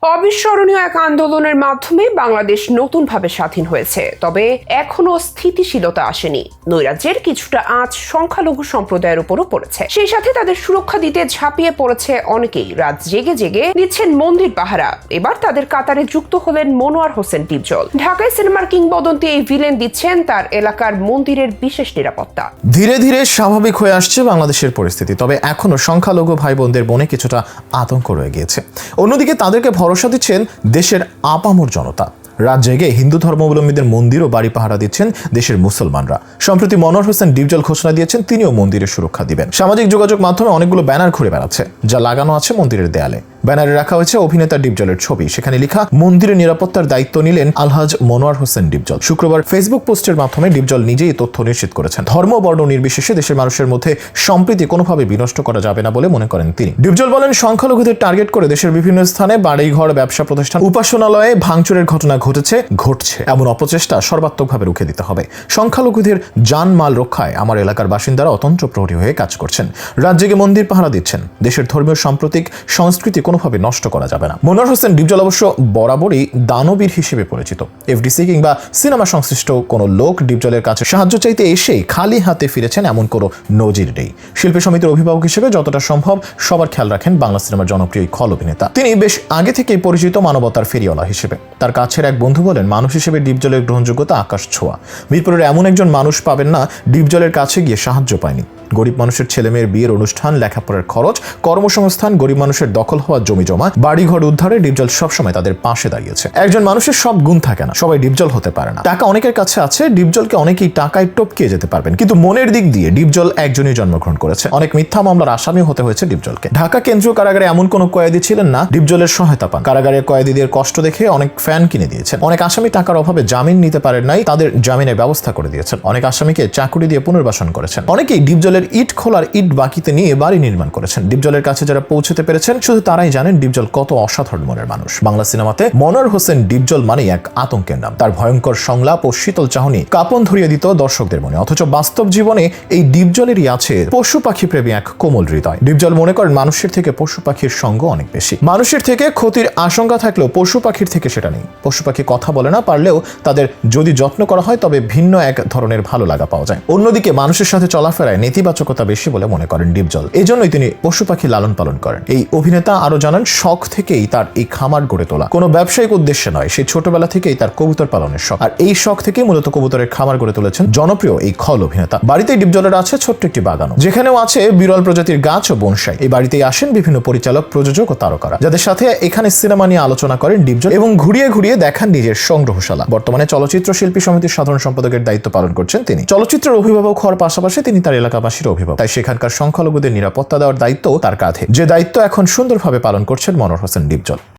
অবিস্মরণীয় এক আন্দোলনের মাধ্যমে বাংলাদেশ নতুনভাবে স্বাধীন হয়েছে, তবে এখনো স্থিতিশীলতা আসেনি। নৈরাজ্যের কিছুটা আঁচ সংখ্যালঘু সম্প্রদায়ের উপরও পড়েছে। সেই সাথে তাদের সুরক্ষা দিতে ঝাঁপিয়ে পড়েছে অনেকেই। রাত জেগে জেগে দিচ্ছেন মন্দির পাহারা। এবার তাদের কাতারে যুক্ত হলেন মনোয়ার হোসেন ডিপজল। ঢাকায় সিনেমার কিংবদন্তি এই ভিলেন দিচ্ছেন তার এলাকার মন্দিরের বিশেষ নিরাপত্তা। ধীরে ধীরে স্বাভাবিক হয়ে আসছে বাংলাদেশের পরিস্থিতি, তবে এখনো সংখ্যালঘু ভাই বোনদের মনে কিছুটা আতঙ্ক রয়ে গিয়েছে। অন্যদিকে তাদেরকে ভরসা দিচ্ছেন দেশের আপামর জনতা। রাত জেগে হিন্দু ধর্মাবলম্বীদের মন্দির ও বাড়ি পাহারা দিচ্ছেন দেশের মুসলমানরা। সম্প্রতি মনোয়ার হোসেন ডিপজল ঘোষণা দিয়েছেন তিনিও মন্দিরের সুরক্ষা দিবেন। সামাজিক যোগাযোগ মাধ্যমে অনেকগুলো ব্যানার ঘুরে বেড়াচ্ছে, যা লাগানো আছে মন্দিরের দেয়ালে। ব্যানারে রাখা হয়েছে অভিনেতা ডিপজলের ছবি। সেখানে লেখা, মন্দিরের নিরাপত্তার দায়িত্ব নিলেন আলহাজ মনোয়ার হোসেন ডিপজল। শুক্রবার ফেসবুক পোস্টের মাধ্যমে ডিপজল নিজেই তথ্য নিশ্চিত করেছেন। ধর্ম বর্ণ নির্বিশেষে দেশের মানুষের মধ্যে সম্প্রীতি কোনোভাবে বিনষ্ট করা যাবে না বলে মনে করেন তিনি। ডিপজল বলেন, সংখ্যালঘুদের টার্গেট করে দেশের বিভিন্ন স্থানে বাড়িঘর, ব্যবসা প্রতিষ্ঠান, উপাসনালয়ে ভাঙচুরের ঘটনা ঘটছে। এমন অপচেষ্টা সর্বাত্মকভাবে রুখে দিতে হবে। সংখ্যালঘুদের জানমাল রক্ষায় আমার এলাকার বাসিন্দারা অতন্ত্র প্রহরী হয়ে কাজ করছেন। রাত জেগে মন্দির পাহারা দিচ্ছেন। দেশের ধর্মীয় সাম্প্রতিক সংস্কৃতি কোনোভাবে নষ্ট করা যাবে না। মনোয়ার হোসেন ডিপজল অবশ্য বরাবরই দানবীর হিসেবে পরিচিত। এফডিসি কিংবা সিনেমা সংশ্লিষ্ট কোনো লোক ডিপজলের কাছে সাহায্য চাইতে এসেই খালি হাতে ফিরেছেন এমন কোনো নজির নেই। শিল্পী সমিতির অভিভাবক হিসেবে যতটা সম্ভব সবার খেয়াল রাখেন বাংলা সিনেমার জনপ্রিয় খল অভিনেতা। তিনি বেশ আগে থেকেই পরিচিত মানবতার ফেরিওয়ালা হিসেবে। তার কাছের এক বন্ধু বলেন, মানুষ হিসেবে ডিপজলের গ্রহণযোগ্যতা আকাশ ছোঁয়া। মিরপুরের এমন একজন মানুষ পাবেন না ডিপজলের কাছে গিয়ে সাহায্য পায়নি। গরিব মানুষের ছেলেমেয়ের বিয়ের অনুষ্ঠান, লেখাপড়ার খরচ, কর্মসংস্থান, গরিব মানুষের দখল হওয়া জমি জমা, বাড়িঘর উদ্ধারে ডিপজল সবসময় তাদের পাশে দাঁড়িয়েছে। একজন মানুষের সব গুণ থাকে না, সবাই ডিপজল হতে পারে না। টাকা অনেকের কাছে আছে, ডিপজলকে অনেকেই টাকায় টপকিয়ে যেতে পারবেন, কিন্তু মনের দিক দিয়ে ডিপজল একজনই জন্মগ্রহণ করেছে। অনেক মিথ্যা মামলার আসামি হতে হয়েছে ডিপজলকে। ঢাকা কেন্দ্রীয় কারাগারে এমন কোন কয়েদি ছিলেন না ডিপজলের সহায়তা পান। কারাগারের কয়েদিদের কষ্ট দেখে অনেক ফ্যান কিনে দিয়েছেন। অনেক আসামি টাকার অভাবে জামিন নিতে পারেন নাই, তাদের জামিনের ব্যবস্থা করে দিয়েছেন। অনেক আসামিকে চাকুরি দিয়ে পুনর্বাসন করেছেন। অনেকেই ডিপজলের ইট খোলার ইট বাকিতে নিয়ে বাড়ি নির্মাণ করেছেন। ডিপজলের কাছে যারা পৌঁছতে পেরেছেন শুধু তারাই জানেন ডিপজল কত অসাধারণ মনের মানুষ। বাংলা সিনেমাতে মনোয়ার হোসেন ডিপজল মানেই এক আতঙ্কের নাম। তার ভয়ঙ্কর সংলাপ ও শীতল চাহনি কাঁপন ধরিয়ে দিত দর্শকদের মনে। অথচ বাস্তব জীবনে এই ডিপজলেরই আছে পশু পাখি প্রেমী এক কোমল হৃদয়। ডিপজল মনে করেন মানুষের থেকে পশু পাখির সঙ্গ অনেক বেশি। মানুষের থেকে ক্ষতির আশঙ্কা থাকলেও পশু পাখির থেকে সেটা নেই। পশু পাখি কথা বলে না, পারলেও তাদের যদি যত্ন করা হয় তবে ভিন্ন এক ধরনের ভালো লাগা পাওয়া যায়। অন্যদিকে মানুষের সাথে চলাফেরায় নেতিবাচকতা বেশি বলে মনে করেন ডিপজল। এই জন্যই তিনি পশু পাখি লালন পালন করেন। এই অভিনেতা আরো জানান, শখ থেকেই তার এই খামার গড়ে তোলা, কোনো ব্যবসায়িক উদ্দেশ্যে নয়। সেই ছোটবেলা থেকেই তার কবুতর পালনের শখ, আর এই শখ থেকেই মূলত কবুতরের খামার গড়ে তুলেছেন জনপ্রিয় এই খল অভিনেতা। বাড়িতেই ডিপজলের আছে ছোট্ট একটি বাগানও, যেখানেও আছে বিরল প্রজাতির গাছ ও বনসাই। এই বাড়িতেই আসেন বিভিন্ন পরিচালক, প্রযোজক ও তারকারা, যাদের সাথে এখানে সিনেমা নিয়ে আলোচনা করেন ডিপজল এবং ঘুরিয়ে ঘুরিয়ে দেখান নিজের সংগ্রহশালা। বর্তমানে চলচ্চিত্র শিল্পী সমিতির সাধারণ সম্পাদকের দায়িত্ব পালন করছেন তিনি। চলচ্চিত্রের অভিভাবক হওয়ার পাশাপাশি তিনি তার এলাকাবাসীর অভিভাবক, তাই সেখানকার সংখ্যালঘুদের নিরাপত্তা দেওয়ার দায়িত্ব তার কাঁধে, যে দায়িত্ব এখন সুন্দরভাবে পালন করছেন মনোয়ার হোসেন ডিপজল।